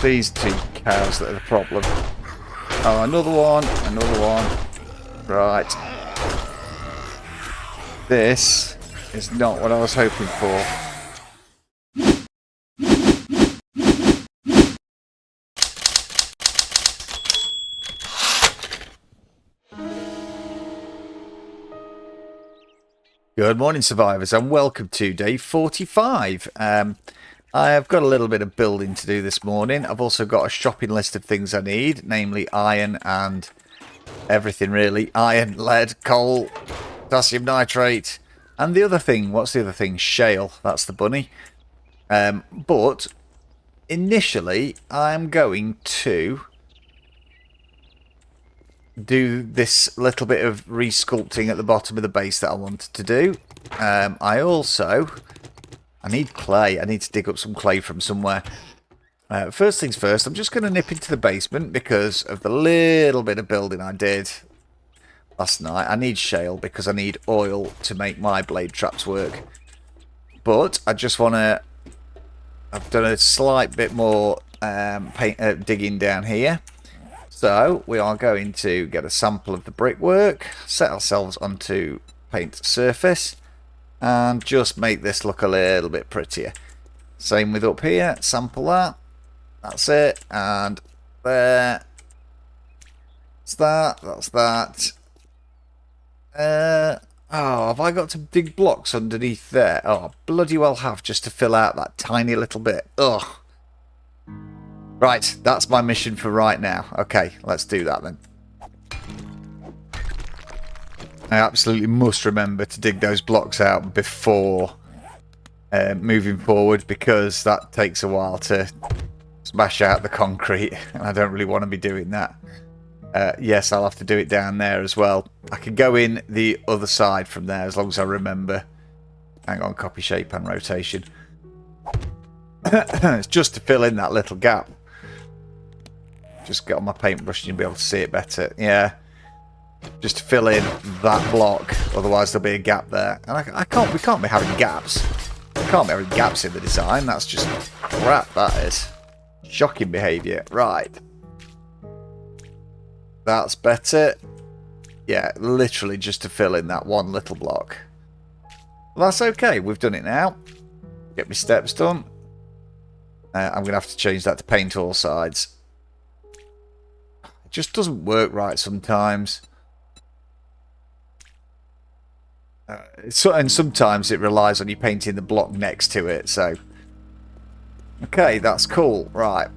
these two cows that are the problem. Oh, another one, another one. Right. This is not what I was hoping for. Good morning, survivors, and welcome to day 45. I've got a little bit of building to do this morning. I've also got a shopping list of things I need, namely iron and everything really. Iron, lead, coal, potassium nitrate, and the other thing, what's the other thing? Shale, that's the bunny. But initially, I'm going to do this little bit of resculpting at the bottom of the base that I wanted to do. I need clay. I need to dig up some clay from somewhere. First things first, I'm just going to nip into the basement because of the little bit of building I did last night. I need shale because I need oil to make my blade traps work. But I just want to... I've done a slight bit more digging down here. So we are going to get a sample of the brickwork, set ourselves onto paint surface, and just make this look a little bit prettier. Same with up here, sample that. That's it, and there. That's that, that's that. Oh, have I got to dig blocks underneath there? Oh, I bloody well have, just to fill out that tiny little bit. Ugh. Right, that's my mission for right now. Okay, let's do that then. I absolutely must remember to dig those blocks out before moving forward, because that takes a while to smash out the concrete, and I don't really want to be doing that. Yes, I'll have to do it down there as well. I can go in the other side from there as long as I remember. Hang on, copy, shape and rotation. It's just to fill in that little gap. Just get on my paintbrush and you'll be able to see it better. Yeah. Just to fill in that block. Otherwise there'll be a gap there. And we can't be having gaps. We can't be having gaps in the design. That's just crap, that is. Shocking behaviour. Right. That's better. Yeah, literally just to fill in that one little block. Well, that's okay. We've done it now. Get my steps done. I'm going to have to change that to paint all sides. It just doesn't work right sometimes. And sometimes it relies on you painting the block next to it. So, okay, that's cool. Right.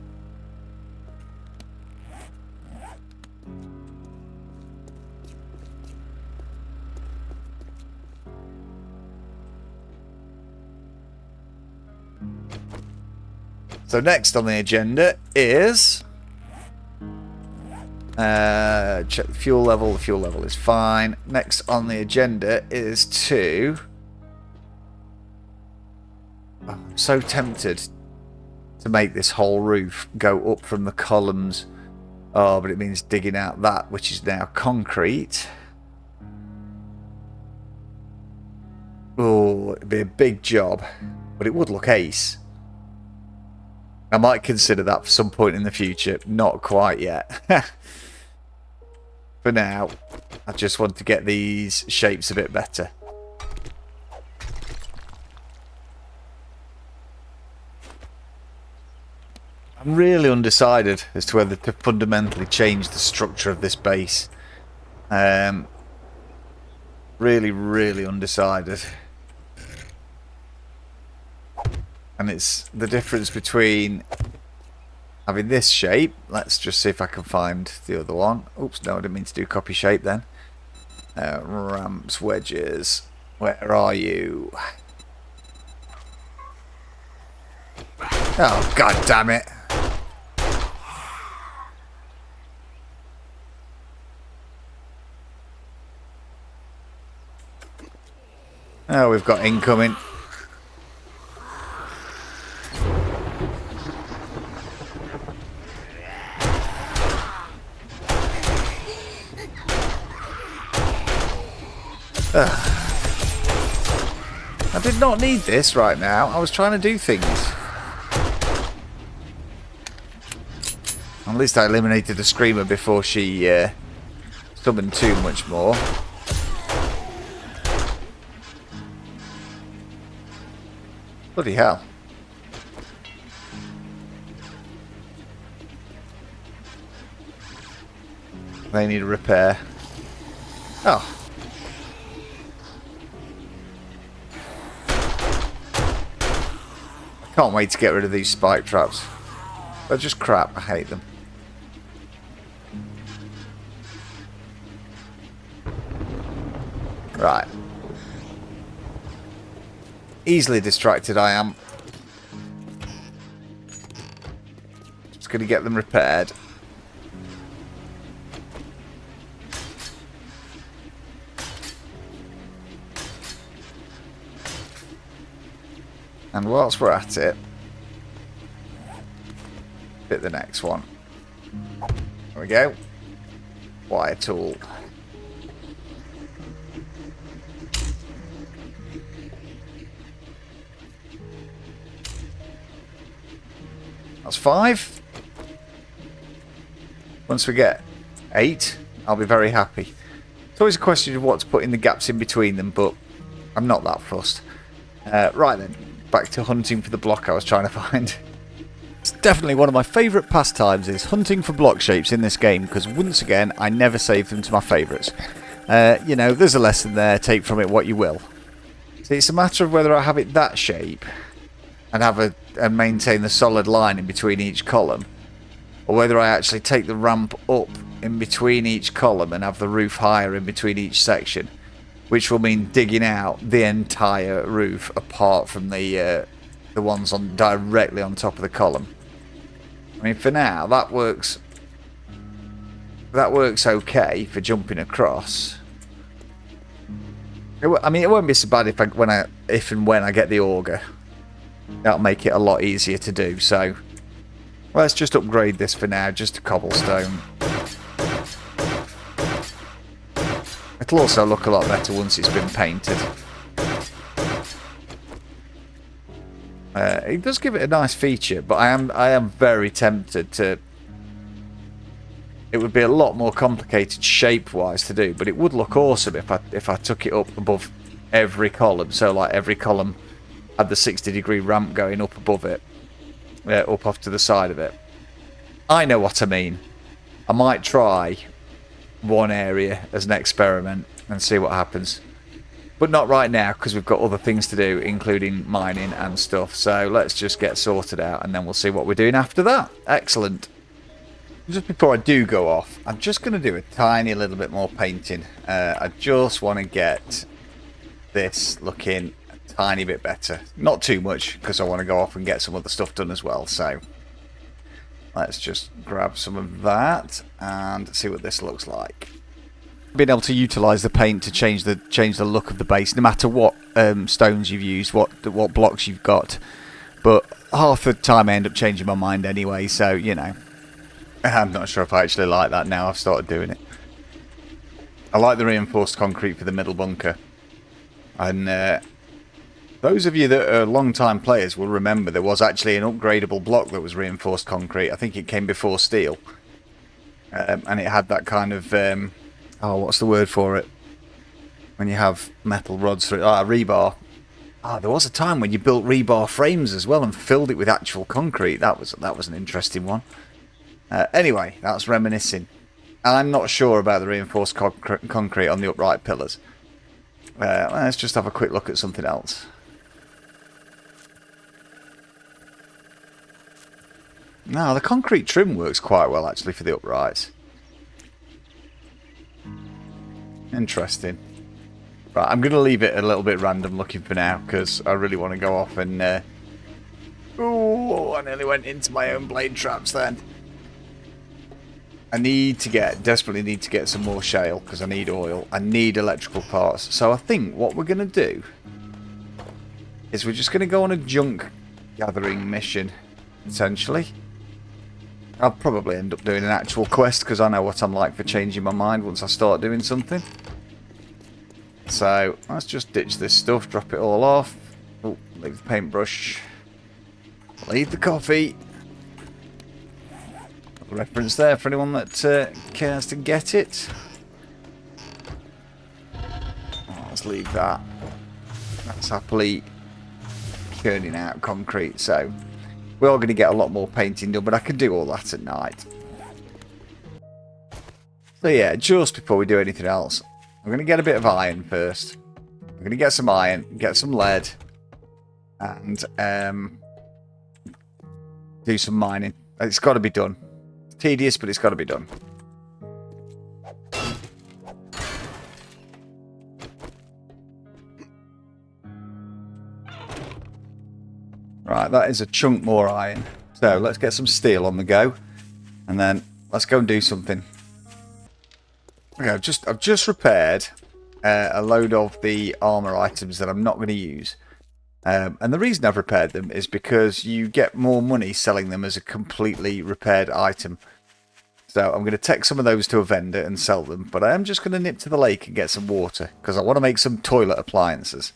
So next on the agenda is check the fuel level. The fuel level is fine. Next on the agenda is to... Oh, I'm so tempted to make this whole roof go up from the columns. Oh, but it means digging out that, which is now concrete. Oh, it'd be a big job, but it would look ace. I might consider that for some point in the future. Not quite yet. For now, I just want to get these shapes a bit better. I'm really undecided as to whether to fundamentally change the structure of this base. Really, really undecided. And it's the difference between having this shape. Let's just see if I can find the other one. Oops, no, I didn't mean to do copy shape then. Ramps, wedges. Where are you? Oh, god damn it. Oh, we've got incoming. I did not need this right now. I was trying to do things. At least I eliminated the screamer before she summoned too much more. Bloody hell. They need a repair. Oh. I can't wait to get rid of these spike traps. They're just crap. I hate them. Right. Easily distracted I am. Just going to get them repaired. And whilst we're at it, hit the next one. There we go. Wire tool. That's 5. Once we get 8, I'll be very happy. It's always a question of what to put in the gaps in between them, but I'm not that fussed. Right then, back to hunting for the block I was trying to find. It's definitely one of my favourite pastimes is hunting for block shapes in this game, because once again, I never save them to my favourites. You know, there's a lesson there, take from it what you will. So it's a matter of whether I have it that shape and maintain the solid line in between each column, or whether I actually take the ramp up in between each column and have the roof higher in between each section, which will mean digging out the entire roof apart from the ones on directly on top of the column. I mean, for now that works. That works okay for jumping across. I mean, it won't be so bad if and when I get the auger. That'll make it a lot easier to do. So let's just upgrade this for now, just to cobblestone. It'll also look a lot better once it's been painted. It does give it a nice feature, but I am very tempted to. It would be a lot more complicated shape-wise to do, but it would look awesome if I took it up above every column. So like every column had the 60-degree ramp going up above it, up off to the side of it. I know what I mean. I might try one area as an experiment and see what happens. But not right now, because we've got other things to do, including mining and stuff. So let's just get sorted out, and then we'll see what we're doing after that. Excellent. Just before I do go off, I'm just going to do a tiny little bit more painting. I just want to get this looking a tiny bit better. Not too much, because I want to go off and get some other stuff done as well. So let's just grab some of that and see what this looks like. Being able to utilise the paint to change the look of the base, no matter what stones you've used, what blocks you've got. But half the time I end up changing my mind anyway, so you know. I'm not sure if I actually like that now I've started doing it. I like the reinforced concrete for the middle bunker. And those of you that are long-time players will remember there was actually an upgradable block that was reinforced concrete. I think it came before steel. And it had that kind of... oh, what's the word for it? When you have metal rods through it. Ah, rebar. Ah, there was a time when you built rebar frames as well and filled it with actual concrete. That was an interesting one. Anyway, that's reminiscing. And I'm not sure about the reinforced concrete on the upright pillars. Let's just have a quick look at something else. No, the concrete trim works quite well actually for the uprights. Interesting. Right, I'm going to leave it a little bit random looking for now, because I really want to go off and... oh, I nearly went into my own blade traps then. I desperately need to get some more shale, because I need oil. I need electrical parts. So I think what we're going to do is we're just going to go on a junk gathering mission, essentially. I'll probably end up doing an actual quest, because I know what I'm like for changing my mind once I start doing something. So let's just ditch this stuff, drop it all off. Oh, leave the paintbrush. Leave the coffee. reference there for anyone that cares to get it. Oh, let's leave that. That's happily churning out concrete, so we're all going to get a lot more painting done, but I can do all that at night. So yeah, just before we do anything else, I'm going to get a bit of iron first. I'm going to get some iron, get some lead, and do some mining. It's got to be done. It's tedious, but it's got to be done. Right, that is a chunk more iron. So let's get some steel on the go, and then let's go and do something. Okay, I've just repaired a load of the armor items that I'm not going to use. And the reason I've repaired them is because you get more money selling them as a completely repaired item. So I'm going to take some of those to a vendor and sell them. But I am just going to nip to the lake and get some water, because I want to make some toilet appliances.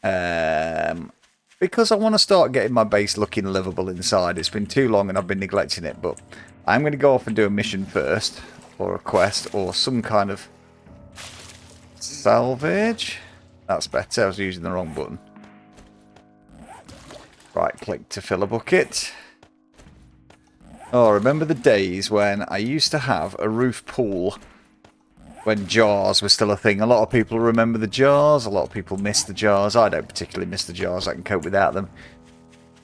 Because I want to start getting my base looking livable inside. It's been too long and I've been neglecting it. But I'm going to go off and do a mission first, or a quest, or some kind of salvage. That's better. I was using the wrong button. Right click to fill a bucket. Oh, remember the days when I used to have a roof pool when jars were still a thing. A lot of people remember the jars. A lot of people miss the jars. I don't particularly miss the jars. I can cope without them.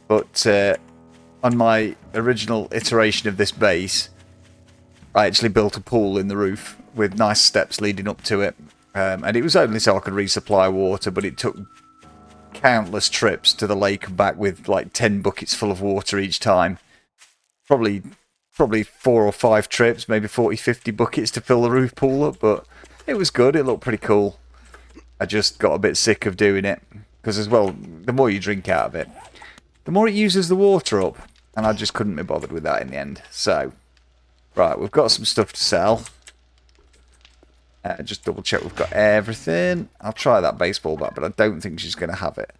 But on my original iteration of this base, I actually built a pool in the roof with nice steps leading up to it. And it was only so I could resupply water, but it took countless trips to the lake and back with like 10 buckets full of water each time. Probably 4 or 5 trips, maybe 40, 50 buckets to fill the roof pool up, but it was good. It looked pretty cool. I just got a bit sick of doing it, because as well, the more you drink out of it, the more it uses the water up, and I just couldn't be bothered with that in the end. So, right, we've got some stuff to sell. Just double check we've got everything. I'll try that baseball bat, but I don't think she's going to have it.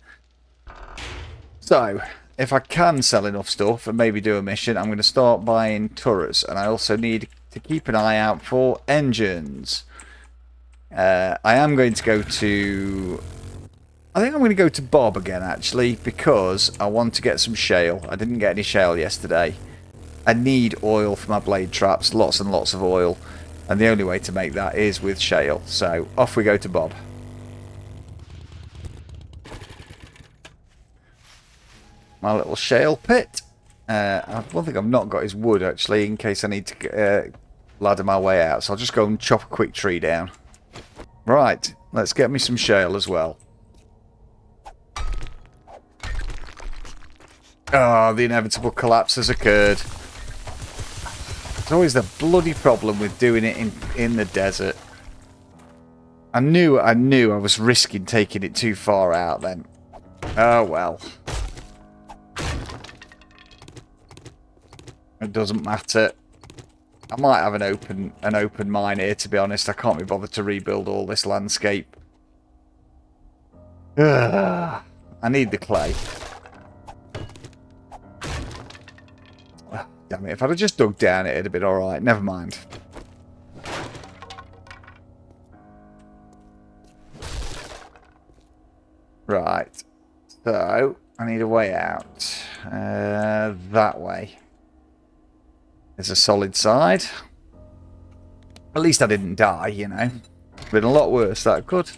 So, if I can sell enough stuff and maybe do a mission, I'm going to start buying turrets. And I also need to keep an eye out for engines. I am going to go to... I think I'm going to go to Bob again, actually, because I want to get some shale. I didn't get any shale yesterday. I need oil for my blade traps, lots and lots of oil. And the only way to make that is with shale. So, off we go to Bob. My little shale pit. One thing I've not got is wood, actually, in case I need to ladder my way out. So I'll just go and chop a quick tree down. Right, let's get me some shale as well. Oh, the inevitable collapse has occurred. It's always the bloody problem with doing it in the desert. I knew I was risking taking it too far out then. Oh well. It doesn't matter. I might have an open mine here, to be honest. I can't be bothered to rebuild all this landscape. Ugh. I need the clay. Damn it, if I'd have just dug down, it'd have been alright. Never mind. Right. So, I need a way out. That way. There's a solid side. At least I didn't die, you know. Been a lot worse, that could.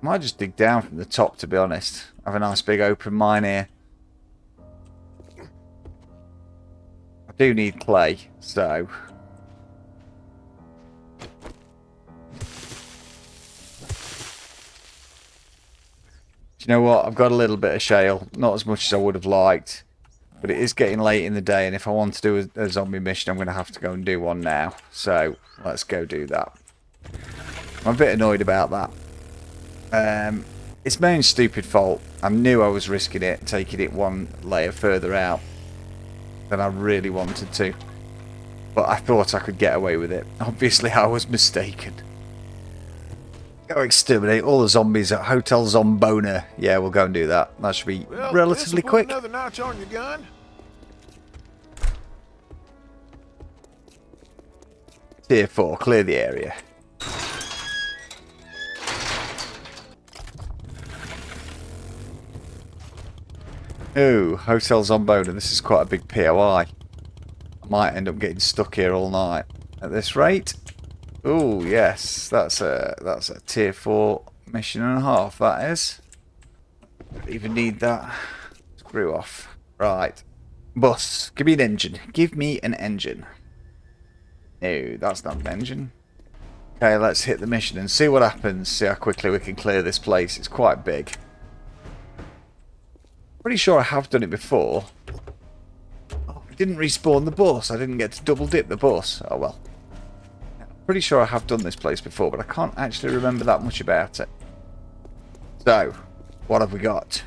Might just dig down from the top, to be honest. Have a nice big open mine here. I do need clay, so... Do you know what? I've got a little bit of shale. Not as much as I would have liked. But it is getting late in the day, and if I want to do a zombie mission, I'm going to have to go and do one now. So, let's go do that. I'm a bit annoyed about that. It's my own stupid fault. I knew I was risking it, taking it one layer further out than I really wanted to. But I thought I could get away with it. Obviously, I was mistaken. Go exterminate all the zombies at Hotel Zombona. Yeah, we'll go and do that. That should be relatively quick. Another notch on your gun. Tier 4, clear the area. Ooh, Hotel Zombona. This is quite a big POI. I might end up getting stuck here all night at this rate. Ooh, yes, that's a tier 4 mission and a half. That is. Don't even need that. Screw off. Right, bus. Give me an engine. Give me an engine. No, that's not an engine. Okay, let's hit the mission and see what happens. See how quickly we can clear this place. It's quite big. Pretty sure I have done it before. Oh, I didn't respawn the bus. I didn't get to double dip the bus. Oh well. Pretty sure I have done this place before, but I can't actually remember that much about it. So, what have we got?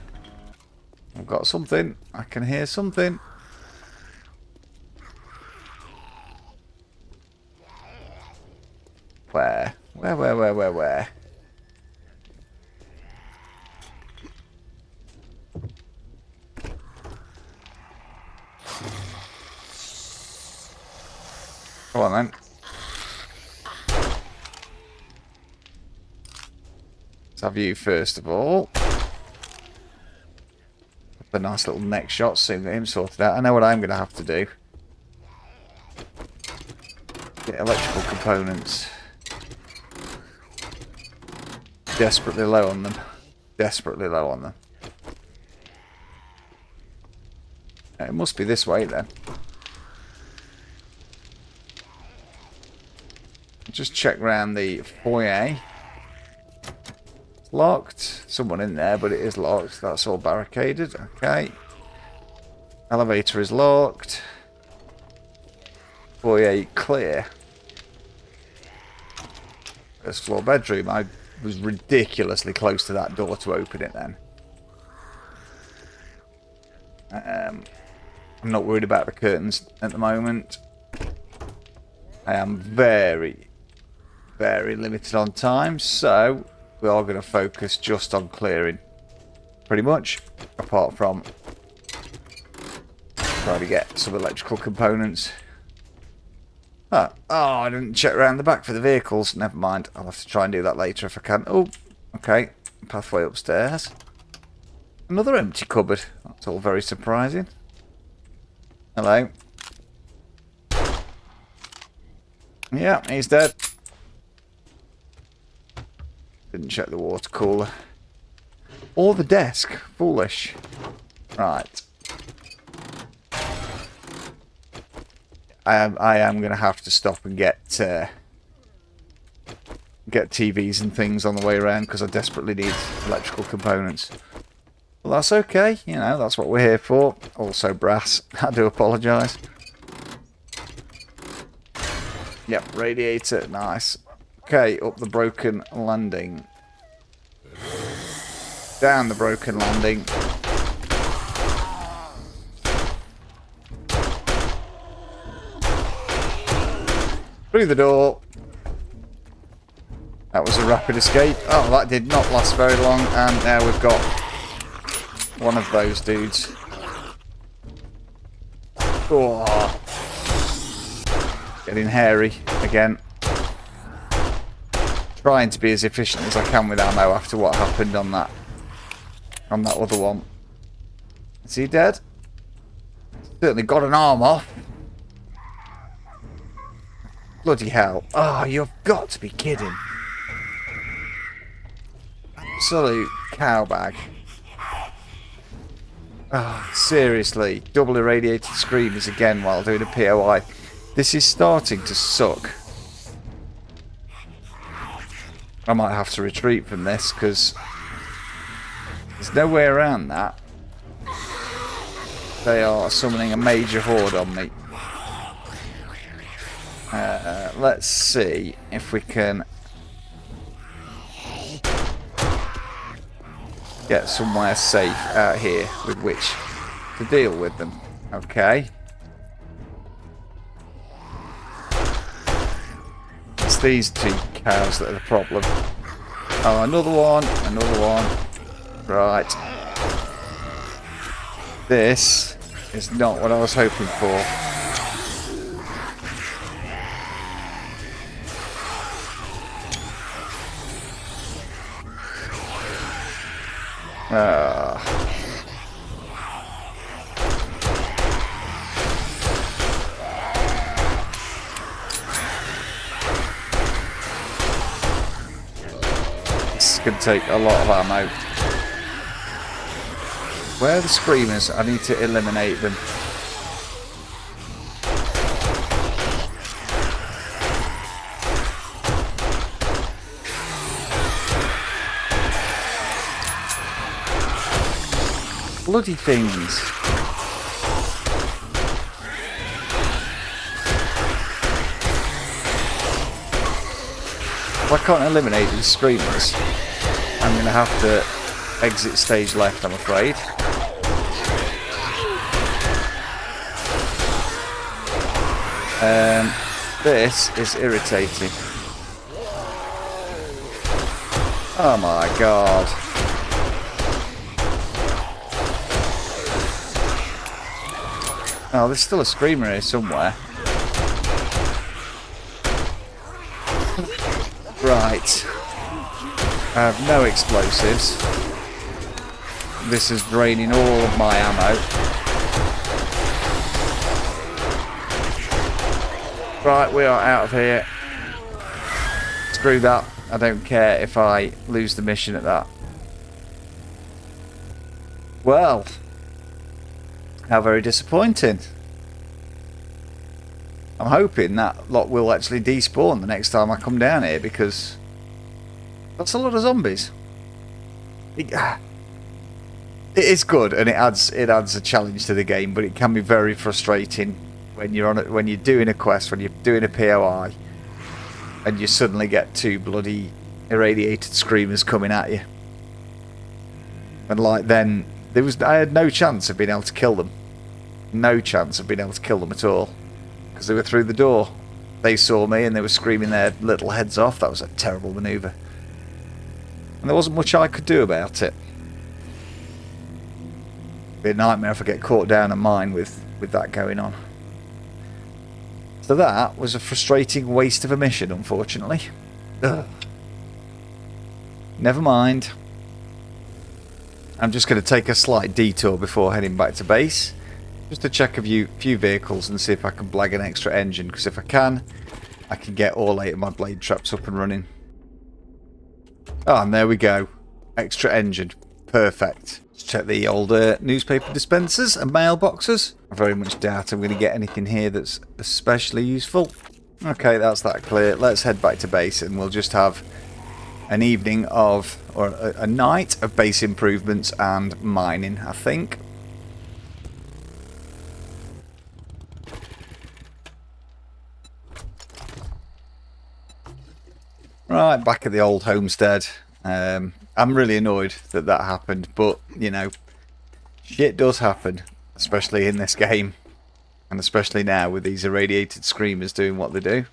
I've got something. I can hear something. Where? Where? Come on then. Let's have you first of all. A nice little neck shot, soon get him sorted out. I know what I'm going to have to do. Get electrical components. Desperately low on them. Desperately low on them. It must be this way then. Just check round the foyer. It's locked. Someone in there, but it is locked. That's all barricaded. Okay. Elevator is locked. Foyer clear. First floor bedroom. I was ridiculously close to that door to open it then. I'm not worried about the curtains at the moment. I am very, very limited on time, so we are going to focus just on clearing. Pretty much, apart from trying to get some electrical components. Oh, I didn't check around the back for the vehicles. Never mind. I'll have to try and do that later if I can. Oh, okay. Pathway upstairs. Another empty cupboard. That's all very surprising. Hello. Yeah, he's dead. Didn't check the water cooler. Or the desk. Foolish. Right. I am going to have to stop and get TVs and things on the way around because I desperately need electrical components. Well, that's okay. You know, that's what we're here for. Also brass. I do apologise. Yep, radiator. Nice. Okay, up the broken landing. Down the broken landing. Through the door. That was a rapid escape. Oh, that did not last very long. And now we've got one of those dudes. Oh. Getting hairy again. Trying to be as efficient as I can with ammo after what happened on that other one. Is he dead? Certainly got an arm off. Bloody hell. Oh, you've got to be kidding. Absolute cowbag. Oh, seriously. Double irradiated screamers again while doing a POI. This is starting to suck. I might have to retreat from this because there's no way around that. They are summoning a major horde on me. Let's see if we can get somewhere safe out here with which to deal with them. Okay. these two cows that are the problem. Oh, another one, another one. Right. This is not what I was hoping for. This is going to take a lot of ammo. Where are the screamers? I need to eliminate them. Bloody things. If I can't eliminate these screamers, I'm going to have to exit stage left, I'm afraid. This is irritating. Oh my god. Oh, there's still a screamer here somewhere. Right. I have no explosives. This is draining all of my ammo. Right, we are out of here. Screw that. I don't care if I lose the mission at that. Well, how very disappointing. I'm hoping that lot will actually despawn the next time I come down here, because that's a lot of zombies. It is good, and it adds a challenge to the game, but it can be very frustrating when you're doing a quest, when you're doing a POI, and you suddenly get two bloody irradiated screamers coming at you. And like then, I had no chance of being able to kill them. No chance of being able to kill them at all, because they were through the door. They saw me and they were screaming their little heads off. That was a terrible manoeuvre, and there wasn't much I could do about it. It'd be a nightmare if I get caught down a mine with that going on. So that was a frustrating waste of a mission, unfortunately. Ugh. Never mind. I'm just going to take a slight detour before heading back to base, just to check a few vehicles and see if I can blag an extra engine, because if I can get all 8 of my blade traps up and running. Oh, and there we go. Extra engine. Perfect. Let's check the old newspaper dispensers and mailboxes. I very much doubt I'm going to get anything here that's especially useful. Okay, that's that clear. Let's head back to base, and we'll just have an evening of, or a night of base improvements and mining, I think. Right, back at the old homestead. I'm really annoyed that happened, but, you know, shit does happen, especially in this game, and especially now with these irradiated screamers doing what they do.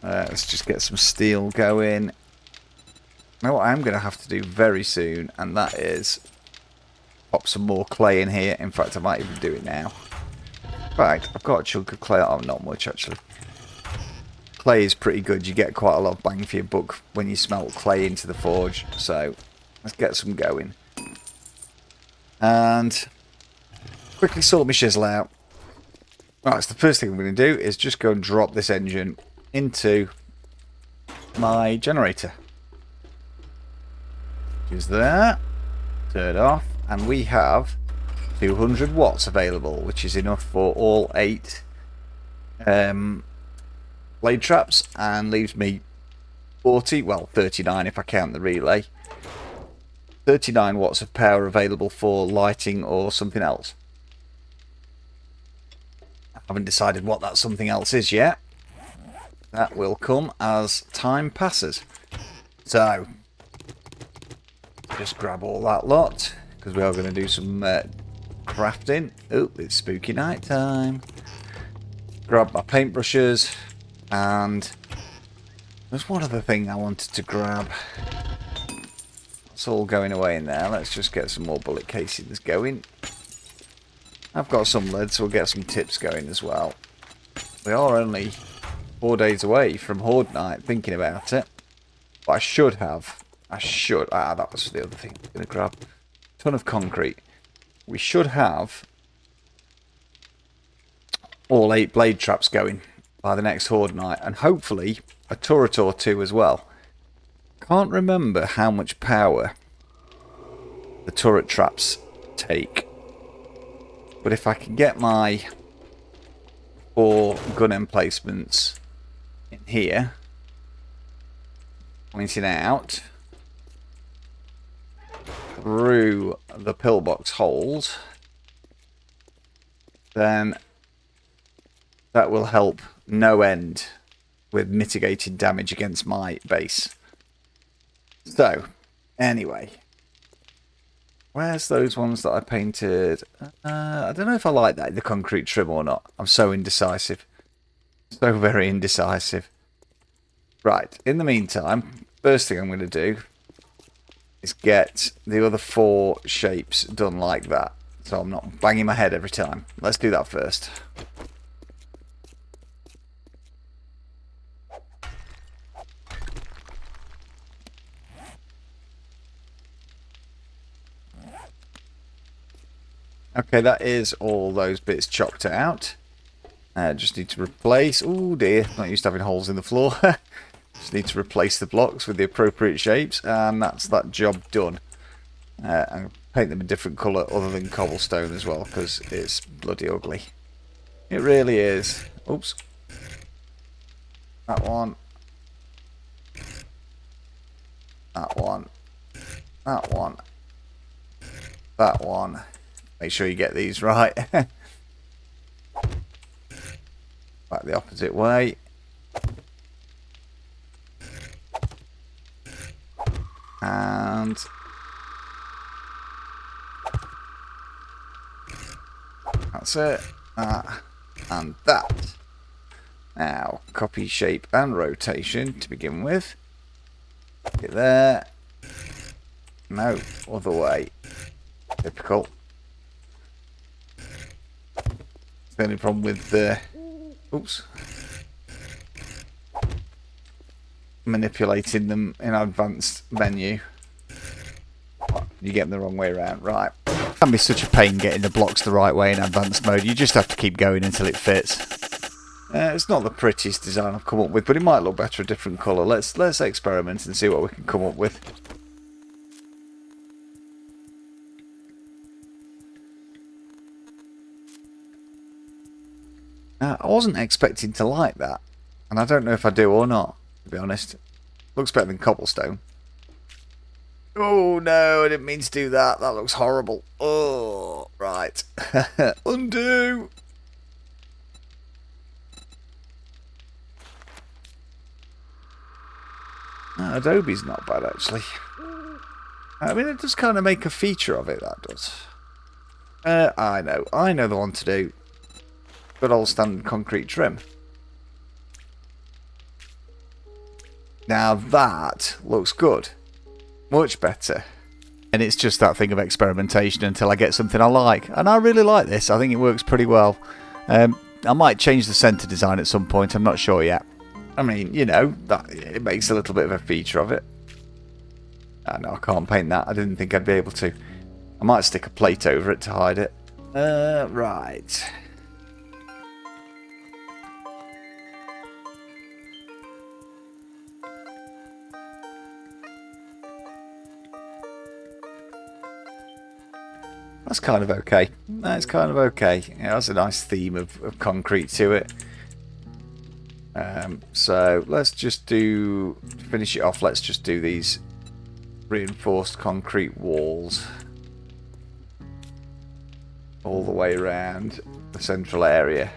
Let's just get some steel going. You know what I'm going to have to do very soon, and that is pop some more clay in here. In fact, I might even do it now. Right, I've got a chunk of clay. Oh, not much, actually. Clay is pretty good. You get quite a lot of bang for your buck when you smelt clay into the forge. So let's get some going. And quickly sort my chisel out. Right, so the first thing I'm going to do is just go and drop this engine into my generator. Use that. Turn it off. And we have 200 watts available, which is enough for all 8 blade traps, and leaves me 40, well 39 if I count the relay. 39 watts of power available for lighting or something else. I haven't decided what that something else is yet. That will come as time passes. So just grab all that lot, because we are going to do some crafting. Oh, it's spooky night time. Grab my paintbrushes and There's one other thing I wanted to grab. It's all going away in there. Let's just get some more bullet casings going. I've got some lead, so we'll get some tips going as well. We are only 4 days away from Horde Night, thinking about it. But I should. That was the other thing I was going to grab. Ton of concrete. We should have all 8 blade traps going by the next Horde Night. And hopefully a turret or 2 as well. Can't remember how much power the turret traps take. But if I can get my 4 gun emplacements in here, pointing out through the pillbox holes, then that will help no end with mitigating damage against my base. So, anyway, where's those ones that I painted? I don't know if I like that, the concrete trim or not. I'm so indecisive. So very indecisive. Right, in the meantime, first thing I'm going to do is get the other 4 shapes done like that. So I'm not banging my head every time. Let's do that first. Okay, that is all those bits chopped out. Just need to replace... Oh dear, not used to having holes in the floor. Just need to replace the blocks with the appropriate shapes, and that's that job done. And paint them a different colour other than cobblestone as well, because it's bloody ugly. It really is. Oops. That one. That one. That one. That one. Make sure you get these right. Back the opposite way. And that's it. That and that. Now, copy shape and rotation to begin with. Get there. No, other way. Typical. The only problem with manipulating them in advanced menu. You get them the wrong way around. Right. It can be such a pain getting the blocks the right way in advanced mode. You just have to keep going until it fits. It's not the prettiest design I've come up with, but it might look better a different colour. Let's experiment and see what we can come up with. I wasn't expecting to like that, and I don't know if I do or not, to be honest. Looks better than cobblestone. Oh no, I didn't mean to do that. That looks horrible. Oh, right. Undo! Adobe's not bad, actually. I mean, it does kind of make a feature of it, that does. I know the one to do. Good old standard concrete trim. Now that looks good. Much better. And it's just that thing of experimentation until I get something I like. And I really like this. I think it works pretty well. I might change the centre design at some point. I'm not sure yet. I mean, you know, it makes a little bit of a feature of it. No, I can't paint that. I didn't think I'd be able to. I might stick a plate over it to hide it. Right. That's kind of okay. That's kind of okay. It has a nice theme of concrete to it. So let's just to finish it off, let's just do these reinforced concrete walls all the way around the central area.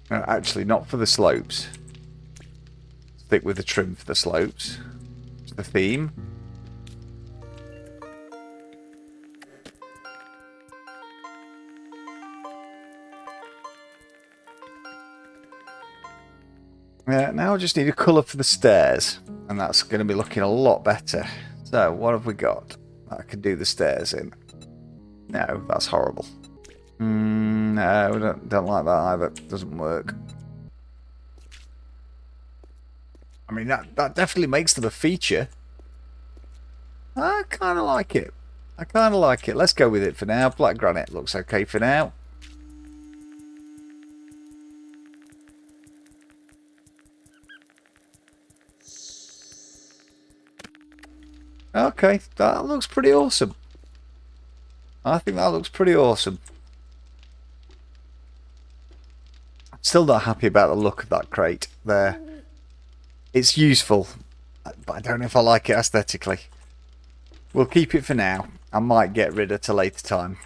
No, actually not for the slopes. Stick with the trim for the slopes. It's the theme. Now I just need a colour for the stairs, and that's going to be looking a lot better. So, what have we got? I can do the stairs in. No, that's horrible. No, don't like that either. Doesn't work. I mean, that definitely makes them a feature. I kind of like it. I kind of like it. Let's go with it for now. Black granite looks okay for now. Okay, that looks pretty awesome. I think that looks pretty awesome. Still not happy about the look of that crate there. It's useful, but I don't know if I like it aesthetically. We'll keep it for now. I might get rid of it at a later time.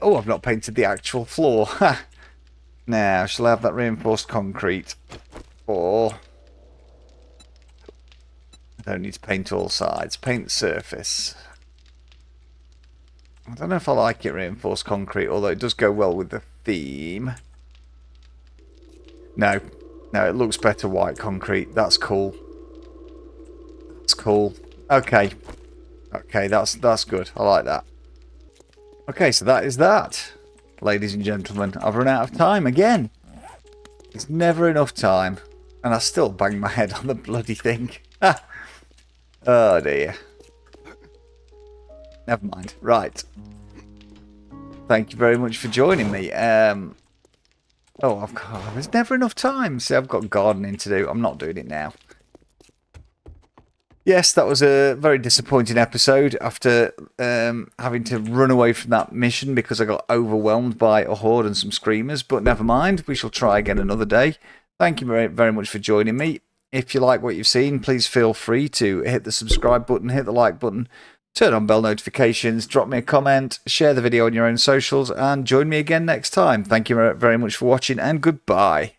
Oh, I've not painted the actual floor. Now, shall I have that reinforced concrete? Or... I don't need to paint all sides. Paint the surface. I don't know if I like it reinforced concrete, although it does go well with the theme. No, it looks better white concrete. That's cool. That's cool. Okay, that's good. I like that. Okay, so that is that, ladies and gentlemen. I've run out of time again. There's never enough time, and I still bang my head on the bloody thing. Oh dear. Never mind. Right. Thank you very much for joining me. There's never enough time. See, I've got gardening to do. I'm not doing it now. Yes, that was a very disappointing episode after having to run away from that mission because I got overwhelmed by a horde and some screamers. But never mind. We shall try again another day. Thank you very, very much for joining me. If you like what you've seen, please feel free to hit the subscribe button, hit the like button, turn on bell notifications, drop me a comment, share the video on your own socials, and join me again next time. Thank you very much for watching, and goodbye.